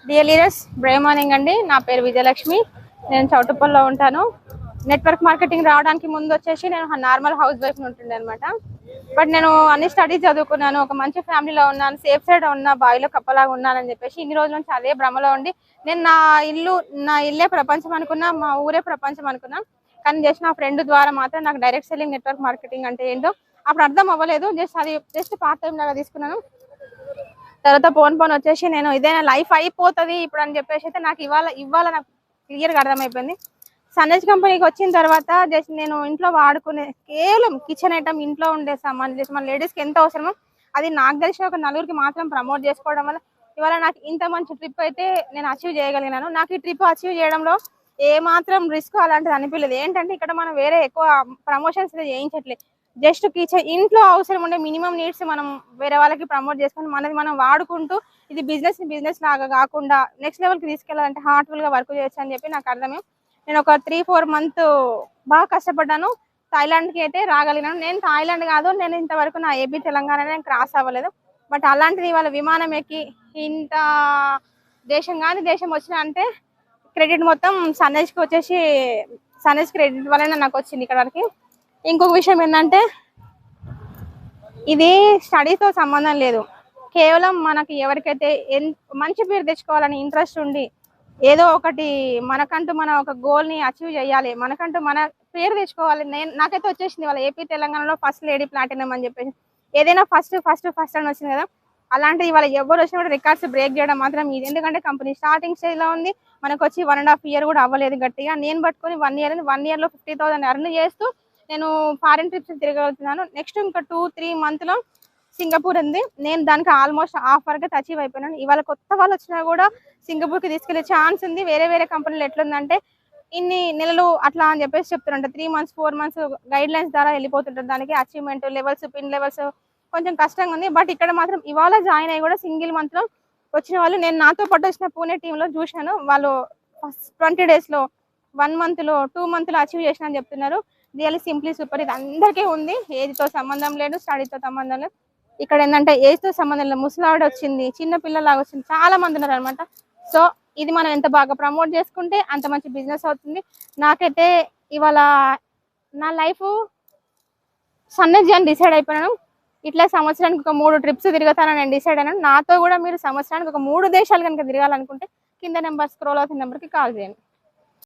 Dear leaders, Brave morning అండి. నా పేరు విజయలక్ష్మి. నేను చౌటుప్పల్లో ఉంటాను. నెట్వర్క్ మార్కెటింగ్ రావడానికి ముందు వచ్చేసి నేను నార్మల్ హౌస్ వైఫ్ ఉంటుండే అనమాట. బట్ నేను అన్ని స్టడీస్ చదువుకున్నాను, ఒక మంచి ఫ్యామిలీలో ఉన్నాను, సేఫ్ సైడ్ ఉన్నా, బావిలో కప్పలాగా ఉన్నానని చెప్పేసి ఇన్ని రోజుల నుంచి అదే భ్రమలో ఉండి నేను నా ఇల్లే ప్రపంచం అనుకున్నా, మా ఊరే ప్రపంచం అనుకున్నా. కానీ జస్ట్ నా ఫ్రెండ్ ద్వారా మాత్రం నాకు డైరెక్ట్ సెల్లింగ్ నెట్వర్క్ మార్కెటింగ్ అంటే ఏంటో అప్పుడు అర్థం అవ్వలేదు. జస్ట్ పార్ట్ టైం లాగా తీసుకున్నాను. తర్వాత పోన్ వచ్చేసి నేను ఇదే లైఫ్ అయిపోతుంది ఇప్పుడు అని చెప్పేసి అయితే నాకు ఇవాళ నాకు క్లియర్గా అర్థమైపోయింది. సన్రైజ్ కంపెనీకి వచ్చిన తర్వాత జస్ట్ నేను ఇంట్లో వాడుకునే కేవలం కిచెన్ ఐటమ్, ఇంట్లో ఉండే సామాన్, జస్ట్ మన లేడీస్కి ఎంత అవసరమో అది నాకు తెలిసిన ఒక నలుగురికి మాత్రం ప్రమోట్ చేసుకోవడం వల్ల ఇవాళ నాకు ఇంత మంచి ట్రిప్ అయితే నేను అచీవ్ చేయగలిగినాను. నాకు ఈ ట్రిప్ అచీవ్ చేయడంలో ఏ మాత్రం రిస్క్ అలాంటిది అనిపించలేదు. ఏంటంటే ఇక్కడ మనం వేరే ఎక్కువ ప్రమోషన్స్ చేయించట్లేదు. జస్ట్ కిచెన్ ఇంట్లో అవసరం ఉండే మినిమం నీడ్స్ మనం వేరే వాళ్ళకి ప్రమోట్ చేసుకొని మనది మనం వాడుకుంటూ ఇది బిజినెస్ లాగా కాకుండా నెక్స్ట్ లెవెల్కి తీసుకెళ్ళాలంటే హార్ట్ఫుల్గా వర్క్ చేయొచ్చు అని చెప్పి నాకు అర్థమే. నేను ఒక 3-4 మంత్ బాగా కష్టపడ్డాను. థాయిలాండ్కి అయితే రాగలిగినాను. నేను థాయిలాండ్ కాదు, నేను ఇంతవరకు నా ఏపీ తెలంగాణ నేను క్రాస్ అవ్వలేదు. బట్ అలాంటిది వాళ్ళ విమానం ఎక్కి ఇంత దేశం కానీ దేశం వచ్చినా అంటే క్రెడిట్ మొత్తం సన్రైజ్కి వచ్చేసి సన్రైజ్ క్రెడిట్ వల్లనే నాకు వచ్చింది ఇక్కడ వరకు. ఇంకొక విషయం ఏంటంటే ఇది స్టడీతో సంబంధం లేదు. కేవలం మనకి ఎవరికైతే మంచి పేరు తెచ్చుకోవాలని ఇంట్రెస్ట్ ఉండి ఏదో ఒకటి మనకంటూ మన ఒక గోల్ని అచీవ్ చేయాలి, మనకంటూ మన పేరు తెచ్చుకోవాలి. నాకైతే వచ్చేసింది వాళ్ళ ఏపీ తెలంగాణలో ఫస్ట్ లేడీ ప్లాటినం అని చెప్పేసి. ఏదైనా ఫస్ట్ అని వచ్చింది కదా, అలాంటిది వాళ్ళ ఎవరు వచ్చినా కూడా రికార్డ్స్ బ్రేక్ చేయడం మాత్రం ఇది. ఎందుకంటే కంపెనీ స్టార్టింగ్ స్టేజ్లో ఉంది, మనకు వచ్చి 1.5 year కూడా అవ్వలేదు గట్టిగా. నేను పట్టుకొని 1 yearలో 50,000 ఎర్న్ చేస్తూ నేను ఫారిన్ ట్రిప్స్ తిరగలుగుతున్నాను. నెక్స్ట్ ఇంకా 2-3 monthలో సింగపూర్ ఉంది. నేను దానికి ఆల్మోస్ట్ హాఫ్ వరకు అచీవ్ అయిపోయినాను. ఇవాళ కొత్త వాళ్ళు వచ్చినా కూడా సింగపూర్కి తీసుకెళ్లే ఛాన్స్ ఉంది. వేరే కంపెనీలు ఎట్లుందంటే ఇన్ని నెలలు అట్లా అని చెప్పేసి చెప్తుంటారు. 3 months 4 months గైడ్ లైన్స్ ద్వారా వెళ్ళిపోతుంటారు. దానికి అచీవ్మెంట్ లెవెల్స్, పిన్ లెవెల్స్ కొంచెం కష్టంగా ఉంది. బట్ ఇక్కడ మాత్రం ఇవాళ జాయిన్ అయ్యి కూడా సింగిల్ మంత్లో వచ్చిన వాళ్ళు నేను నాతో పాటు వచ్చిన పూణే టీంలో చూశాను. వాళ్ళు 20 daysలో 1 monthలో 2 monthలో అచీవ్ చేసిన అని చెప్తున్నారు. Really simply super. ఇది అందరికీ ఉంది, ఏజ్తో సంబంధం లేదు, స్టడీతో సంబంధం లేదు. ఇక్కడ ఏంటంటే ఏజ్తో సంబంధం లేదు, ముసలావిడ వచ్చింది, చిన్న పిల్లలాగా వచ్చింది, చాలా మంది ఉన్నారు అనమాట. సో ఇది మనం ఎంత బాగా ప్రమోట్ చేసుకుంటే అంత మంచి బిజినెస్ అవుతుంది. నాకైతే ఇవాళ నా లైఫ్ సన్రైజ్ అని డిసైడ్ అయిపోయాను. ఇట్లా సంవత్సరానికి ఒక 3 trips తిరుగుతానని నేను డిసైడ్ అయినాను. నాతో కూడా మీరు సంవత్సరానికి ఒక 3 దేశాలు కనుక తిరగాలనుకుంటే కింద నెంబర్ స్క్రోల్ అవుతున్న నెంబర్కి కాల్ చేయండి.